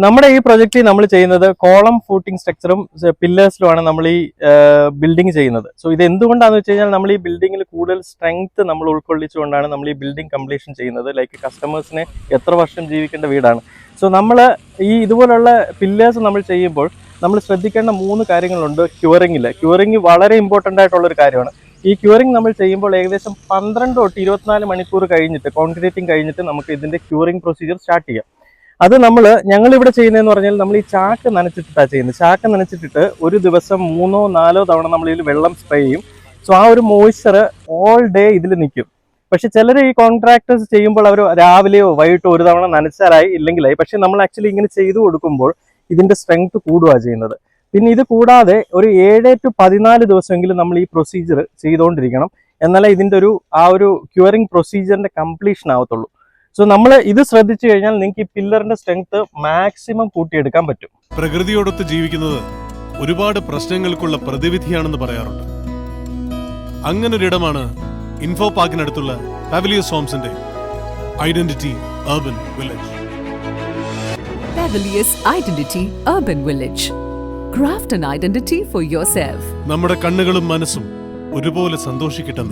നമ്മുടെ ഈ പ്രൊജക്റ്റിൽ നമ്മൾ ചെയ്യുന്നത് കോളം ഫൂട്ടിംഗ് സ്ട്രക്ചറും പില്ലേഴ്സിലുമാണ് നമ്മൾ ഈ ബിൽഡിംഗ് ചെയ്യുന്നത്. സോ ഇത് എന്തുകൊണ്ടാണെന്ന് വെച്ച് കഴിഞ്ഞാൽ നമ്മൾ ഈ ബിൽഡിംഗിൽ കൂടുതൽ സ്ട്രെങ്ത് നമ്മൾ ഉൾക്കൊള്ളിച്ചുകൊണ്ടാണ് നമ്മൾ ഈ ബിൽഡിംഗ് കംപ്ലീഷൻ ചെയ്യുന്നത്. ലൈക്ക് കസ്റ്റമേഴ്സിന് എത്ര വർഷം ജീവിക്കേണ്ട വീടാണ്. സോ നമ്മൾ ഈ ഇതുപോലുള്ള പില്ലേഴ്സ് നമ്മൾ ചെയ്യുമ്പോൾ നമ്മൾ ശ്രദ്ധിക്കേണ്ട 3 കാര്യങ്ങളുണ്ട്. ക്യൂറിംഗ് വളരെ ഇമ്പോർട്ടൻ്റ് ആയിട്ടുള്ളൊരു കാര്യമാണ്. ഈ ക്യൂറിംഗ് നമ്മൾ ചെയ്യുമ്പോൾ ഏകദേശം 12 തൊട്ട് 24 മണിക്കൂർ കഴിഞ്ഞിട്ട് കോൺക്രീറ്റിംഗ് കഴിഞ്ഞിട്ട് നമുക്ക് ഇതിന്റെ ക്യൂറിംഗ് പ്രൊസീജിയർ സ്റ്റാർട്ട് ചെയ്യാം. അത് ഞങ്ങൾ ഇവിടെ ചെയ്യുന്നതെന്ന് പറഞ്ഞാൽ നമ്മൾ ഈ ചാക്ക് നനച്ചിട്ടാണ് ചെയ്യുന്നത്. ചാക്ക് നനച്ചിട്ടിട്ട് ഒരു ദിവസം 3-4 തവണ നമ്മൾ ഇതിൽ വെള്ളം സ്പ്രേ ചെയ്യും. സോ ആ ഒരു മോയ്സ്ചർ ഓൾ ഡേ ഇതിൽ നിൽക്കും. പക്ഷെ ചിലർ ഈ കോൺട്രാക്ടേഴ്സ് ചെയ്യുമ്പോൾ അവർ രാവിലെയോ വൈകിട്ടോ ഒരു തവണ നനച്ചാലായി ഇല്ലെങ്കിലായി. പക്ഷെ നമ്മൾ ആക്ച്വലി ഇങ്ങനെ ചെയ്തു കൊടുക്കുമ്പോൾ ഇതിന്റെ സ്ട്രെങ്ത് കൂടുകയാണ് ചെയ്യുന്നത്. പിന്നെ ഇത് കൂടാതെ ഒരു 7 to 14 ദിവസമെങ്കിലും നമ്മൾ ഈ പ്രൊസീജിയർ ചെയ്തുകൊണ്ടിരിക്കണം. എന്നാലേ ഇതിന്റെ ആ ഒരു ക്യൂറിംഗ് പ്രൊസീജിയറിന്റെ കംപ്ലീഷൻ ആവത്തുള്ളൂ. സോ നമ്മൾ ഇത് ശ്രദ്ധിച്ചു കഴിഞ്ഞാൽ നിങ്ങൾക്ക് ഈ പില്ലറിന്റെ സ്ട്രെങ്ത് മാക്സിമം കൂട്ടിയെടുക്കാൻ പറ്റും. പ്രകൃതിയോടൊത്ത് ജീവിക്കുന്നത് ഒരുപാട് പ്രശ്നങ്ങൾക്കുള്ള പ്രതിവിധിയാണെന്ന് പറയാറുണ്ട്. അങ്ങനൊരിടമാണ് ഇൻഫോ പാർക്കിനടുത്തുള്ള പാവിലിയസ് ഹോംസിന്റെ identity urban village. Paviliers Identity Urban Village. Craft an identity for yourself. നമ്മുടെ കണ്ണുകളും മനസ്സും ഒരുപോലെ സന്തോഷിക്കട്ടെ.